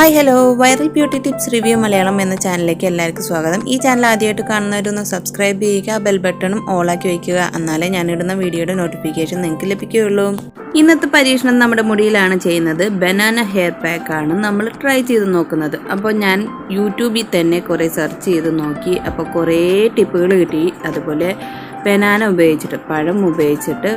Hi hello viral beauty tips review Malayalam എന്ന ചാനലിലേക്ക് എല്ലാവർക്കും സ്വാഗതം. ഈ ചാനൽ ആദ്യമായിട്ട് കാണുന്നവരൊന്ന് സബ്സ്ക്രൈബ് ചെയ്യുക, ബെൽ ബട്ടണും ഓളാക്കി വയ്ക്കുക. എന്നാലേ ഞാനിടുന്ന വീഡിയോയുടെ നോട്ടിഫിക്കേഷൻ നിങ്ങൾക്ക് ലഭിക്കുകയുള്ളൂ. ഇന്നത്തെ പരീക്ഷണം നമ്മുടെ മുടിയിലാണ് ചെയ്യുന്നത്. ബനാന ഹെയർ പാക്കാണ് നമ്മൾ ട്രൈ ചെയ്ത് നോക്കുന്നത്. അപ്പോൾ ഞാൻ യൂട്യൂബിൽ തന്നെ കുറേ സെർച്ച് ചെയ്ത് നോക്കി. അപ്പോൾ കുറേ ടിപ്പുകൾ കിട്ടി. അതുപോലെ ബനാന ഉപയോഗിച്ചിട്ട്, പഴം ഉപയോഗിച്ചിട്ട്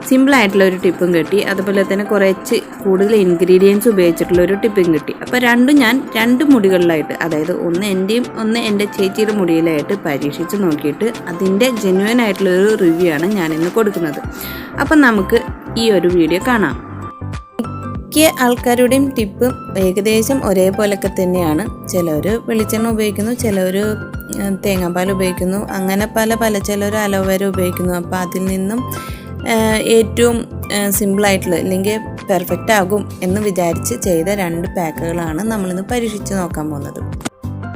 സിമ്പിളായിട്ടുള്ള ഒരു ടിപ്പും കിട്ടി. അതുപോലെ തന്നെ കുറച്ച് കൂടുതൽ ഇൻഗ്രീഡിയൻസ് ഉപയോഗിച്ചിട്ടുള്ള ഒരു ടിപ്പും കിട്ടി. അപ്പോൾ രണ്ടും ഞാൻ രണ്ട് മുടികളിലായിട്ട്, അതായത് ഒന്ന് എൻ്റെയും ഒന്ന് എൻ്റെ ചേച്ചിയുടെ മുടിയിലായിട്ട് പരീക്ഷിച്ച് നോക്കിയിട്ട് അതിൻ്റെ ജെന്യുവൻ ആയിട്ടുള്ളൊരു റിവ്യൂ ആണ് ഞാനിന്ന് കൊടുക്കുന്നത്. അപ്പം നമുക്ക് ഈ ഒരു വീഡിയോ കാണാം. മിക്ക ആൾക്കാരുടെയും ടിപ്പ് ഏകദേശം ഒരേപോലൊക്കെ തന്നെയാണ്. ചിലർ വെളിച്ചെണ്ണ ഉപയോഗിക്കുന്നു, ചിലർ തേങ്ങാപ്പാൽ ഉപയോഗിക്കുന്നു, അങ്ങനെ പല ചിലർ അലോവേര ഉപയോഗിക്കുന്നു. അപ്പോൾ അതിൽ നിന്നും ഏറ്റവും സിമ്പിളായിട്ടുള്ള അല്ലെങ്കിൽ പെർഫെക്റ്റ് ആകും എന്ന് വിചാരിച്ച് ചെയ്ത രണ്ട് പാക്കുകളാണ് നമ്മളിന്ന് പരീക്ഷിച്ച് നോക്കാൻ പോകുന്നത്.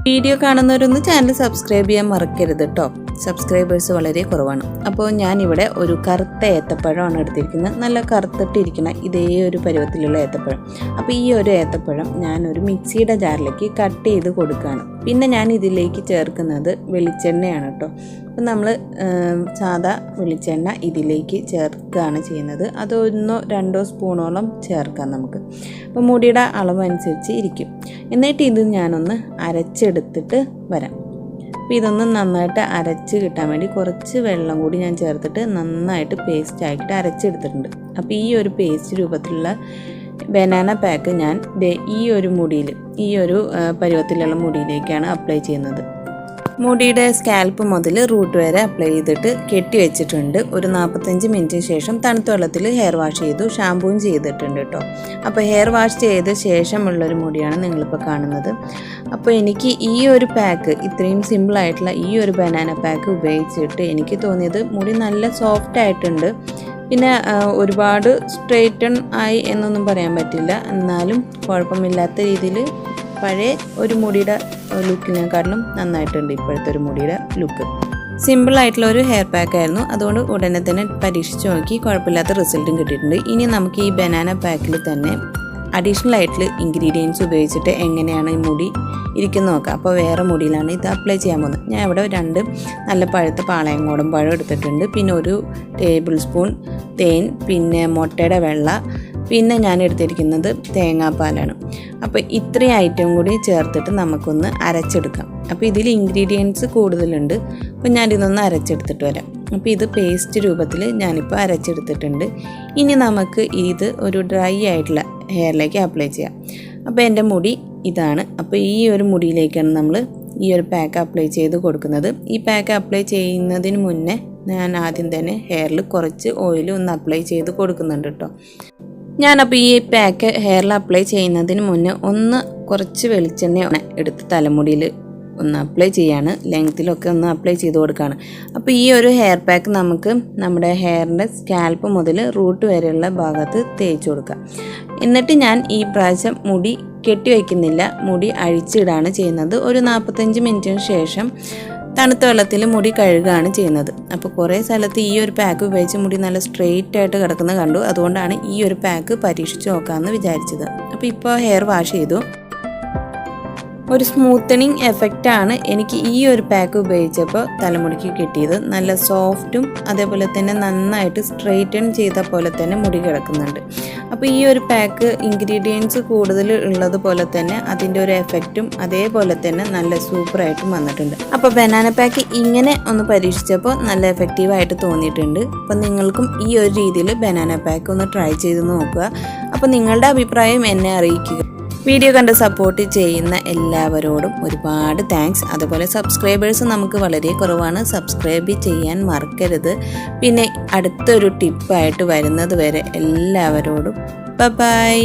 വീഡിയോ കാണുന്നവരൊന്ന് ചാനൽ സബ്സ്ക്രൈബ് ചെയ്യാൻ മറക്കരുത് കേട്ടോ. സബ്സ്ക്രൈബേഴ്സ് വളരെ കുറവാണ്. അപ്പോൾ ഞാനിവിടെ ഒരു കറുത്ത ഏത്തപ്പഴമാണ് എടുത്തിരിക്കുന്നത്. നല്ല കറുത്തിട്ടിരിക്കുന്ന ഇതേ ഒരു പരുവത്തിലുള്ള ഏത്തപ്പഴം. അപ്പോൾ ഈ ഒരു ഏത്തപ്പഴം ഞാനൊരു മിക്സിയുടെ ജാറിലേക്ക് കട്ട് ചെയ്ത് കൊടുക്കുകയാണ്. പിന്നെ ഞാൻ ഇതിലേക്ക് ചേർക്കുന്നത് വെളിച്ചെണ്ണയാണ് കേട്ടോ. അപ്പോൾ നമ്മൾ സാധാ വെളിച്ചെണ്ണ ഇതിലേക്ക് ചേർക്കുകയാണ് ചെയ്യുന്നത്. അത് 1-2 സ്പൂണോളം ചേർക്കാം നമുക്ക്. അപ്പോൾ മുടിയുടെ അളവനുസരിച്ച് ഇരിക്കും. എന്നിട്ട് ഇത് ഞാനൊന്ന് അരച്ചെടുത്തിട്ട് വരാം. അപ്പോൾ ഇതൊന്ന് നന്നായിട്ട് അരച്ച് കിട്ടാൻ വേണ്ടി കുറച്ച് വെള്ളം കൂടി ഞാൻ ചേർത്തിട്ട് നന്നായിട്ട് പേസ്റ്റ് ആക്കിയിട്ട് അരച്ചെടുത്തിട്ടുണ്ട്. അപ്പോൾ ഈ ഒരു പേസ്റ്റ് രൂപത്തിലുള്ള ബനാന പാക്ക് ഞാൻ ഈ ഒരു മുടിയിൽ, ഈ ഒരു പരുവത്തിലുള്ള മുടിയിലേക്കാണ് അപ്ലൈ ചെയ്യുന്നത്. മുടിയുടെ സ്കാൽപ്പ് മുതൽ റൂട്ട് വരെ അപ്ലൈ ചെയ്തിട്ട് കെട്ടി വെച്ചിട്ടുണ്ട്. ഒരു 45 മിനിറ്റിന് ശേഷം തണുത്ത വെള്ളത്തിൽ ഹെയർ വാഷ് ചെയ്തു, ഷാമ്പൂവും ചെയ്തിട്ടുണ്ട് കേട്ടോ. അപ്പോൾ ഹെയർ വാഷ് ചെയ്ത ശേഷമുള്ളൊരു മുടിയാണ് നിങ്ങളിപ്പോൾ കാണുന്നത്. അപ്പോൾ എനിക്ക് ഈ ഒരു പാക്ക്, ഇത്രയും സിമ്പിളായിട്ടുള്ള ഈ ഒരു ബനാന പാക്ക് ഉപയോഗിച്ചിട്ട് എനിക്ക് തോന്നിയത് മുടി നല്ല സോഫ്റ്റ് ആയിട്ടുണ്ട്. പിന്നെ ഒരുപാട് സ്ട്രെയിറ്റൺ ആയി എന്നൊന്നും പറയാൻ പറ്റില്ല, എന്നാലും കുഴപ്പമില്ലാത്ത രീതിയിൽ പഴയ ഒരു മുടിയുടെ ലുക്കിനെക്കാട്ടിലും നന്നായിട്ടുണ്ട് ഇപ്പോഴത്തെ ഒരു മുടിയുടെ ലുക്ക്. സിമ്പിളായിട്ടുള്ള ഒരു ഹെയർ പാക്കായിരുന്നു. അതുകൊണ്ട് ഉടനെ തന്നെ പരീക്ഷിച്ച് നോക്കി കുഴപ്പമില്ലാത്ത റിസൾട്ടും കിട്ടിയിട്ടുണ്ട്. ഇനി നമുക്ക് ഈ ബനാന പാക്കിൽ തന്നെ അഡീഷണൽ ആയിട്ടുള്ള ഇൻഗ്രീഡിയൻസ് ഉപയോഗിച്ചിട്ട് എങ്ങനെയാണ് ഈ മുടി ഇരിക്കുന്നത് നോക്കാം. അപ്പോൾ വേറെ മുടിയിലാണ് ഇത് അപ്ലൈ ചെയ്യാൻ പോകുന്നത്. ഞാൻ ഇവിടെ 2 നല്ല പഴുത്ത പാളയങ്കോടൻ പഴം എടുത്തിട്ടുണ്ട്. പിന്നെ 1 ടേബിൾ സ്പൂൺ തേൻ, പിന്നെ മുട്ടയുടെ വെള്ള, പിന്നെ ഞാൻ എടുത്തിരിക്കുന്നത് തേങ്ങാപ്പാലാണ്. അപ്പോൾ ഇത്രയും ഐറ്റം കൂടി ചേർത്തിട്ട് നമുക്കൊന്ന് അരച്ചെടുക്കാം. അപ്പോൾ ഇതിൽ ഇൻഗ്രീഡിയൻസ് കൂടുതലുണ്ട്. അപ്പോൾ ഞാനിതൊന്ന് അരച്ചെടുത്തിട്ട് വരാം. അപ്പോൾ ഇത് പേസ്റ്റ് രൂപത്തിൽ ഞാനിപ്പോൾ അരച്ചെടുത്തിട്ടുണ്ട്. ഇനി നമുക്ക് ഇത് ഒരു ഡ്രൈ ആയിട്ടുള്ള ഹെയറിലേക്ക് അപ്ലൈ ചെയ്യാം. അപ്പോൾ എൻ്റെ മുടി ഇതാണ്. അപ്പോൾ ഈ ഒരു മുടിയിലേക്കാണ് നമ്മൾ ഈ ഒരു പാക്ക് അപ്ലൈ ചെയ്ത് കൊടുക്കുന്നത്. ഈ പാക്ക് അപ്ലൈ ചെയ്യുന്നതിന് മുന്നേ ഞാൻ ആദ്യം തന്നെ ഹെയറിൽ കുറച്ച് ഓയിൽ ഒന്ന് അപ്ലൈ ചെയ്ത് കൊടുക്കുന്നുണ്ട് കേട്ടോ. ഞാനപ്പോൾ ഈ പാക്ക് ഹെയറിൽ അപ്ലൈ ചെയ്യുന്നതിന് മുന്നേ കുറച്ച് വെളിച്ചെണ്ണ എടുത്ത് തലമുടിയിൽ ഒന്ന് അപ്ലൈ ചെയ്യാണ്. ലെങ്ത്തിലൊക്കെ ഒന്ന് അപ്ലൈ ചെയ്ത് കൊടുക്കുകയാണ്. അപ്പോൾ ഈ ഒരു ഹെയർ പാക്ക് നമുക്ക് നമ്മുടെ ഹെയറിൻ്റെ സ്കാൽപ്പ് മുതൽ റൂട്ട് വരെയുള്ള ഭാഗത്ത് തേച്ച് കൊടുക്കാം. എന്നിട്ട് ഞാൻ ഈ പ്രാവശ്യം മുടി കെട്ടി വയ്ക്കുന്നില്ല, മുടി അഴിച്ചിടാണ് ചെയ്യുന്നത്. ഒരു 45 മിനിറ്റിന് ശേഷം തണുത്ത വെള്ളത്തിൽ മുടി കഴുകുകയാണ് ചെയ്യുന്നത്. അപ്പോൾ കുറേ സ്ഥലത്ത് ഈ ഒരു പാക്ക് ഉപയോഗിച്ച് മുടി നല്ല സ്ട്രെയിറ്റ് ആയിട്ട് കിടക്കുന്നത് കണ്ടു. അതുകൊണ്ടാണ് ഈ ഒരു പാക്ക് പരീക്ഷിച്ച് നോക്കാമെന്ന് വിചാരിച്ചത്. അപ്പോൾ ഇപ്പോൾ ഹെയർ വാഷ് ചെയ്തു. ഒരു സ്മൂത്തനിങ് എഫക്റ്റാണ് എനിക്ക് ഈ ഒരു പാക്ക് ഉപയോഗിച്ചപ്പോൾ തലമുടിക്ക് കിട്ടിയത്. നല്ല സോഫ്റ്റും അതേപോലെ തന്നെ നന്നായിട്ട് സ്ട്രെയിറ്റൻ ചെയ്ത പോലെ തന്നെ മുടി കിടക്കുന്നുണ്ട്. അപ്പോൾ ഈ ഒരു പാക്ക് ഇൻഗ്രീഡിയൻസ് കൂടുതൽ ഉള്ളതുപോലെ തന്നെ അതിൻ്റെ ഒരു എഫക്റ്റും അതേപോലെ തന്നെ നല്ല സൂപ്പറായിട്ടും വന്നിട്ടുണ്ട്. അപ്പോൾ ബനാന പാക്ക് ഇങ്ങനെ ഒന്ന് പരീക്ഷിച്ചപ്പോൾ നല്ല എഫക്റ്റീവായിട്ട് തോന്നിയിട്ടുണ്ട്. അപ്പോൾ നിങ്ങൾക്കും ഈ ഒരു രീതിയിൽ ബനാന പാക്ക് ഒന്ന് ട്രൈ ചെയ്ത് നോക്കുക. അപ്പോൾ നിങ്ങളുടെ അഭിപ്രായം എന്നെ അറിയിക്കുക. വീഡിയോ കണ്ട് സപ്പോർട്ട് ചെയ്യുന്ന എല്ലാവരോടും ഒരുപാട് താങ്ക്സ്. അതുപോലെ സബ്സ്ക്രൈബേഴ്സ് നമുക്ക് വളരെ കുറവാണ്. സബ്സ്ക്രൈബ് ചെയ്യാൻ മറക്കരുത്. പിന്നെ അടുത്തൊരു ടിപ്പായിട്ട് വരുന്നത് വരെ എല്ലാവരോടും ബൈ.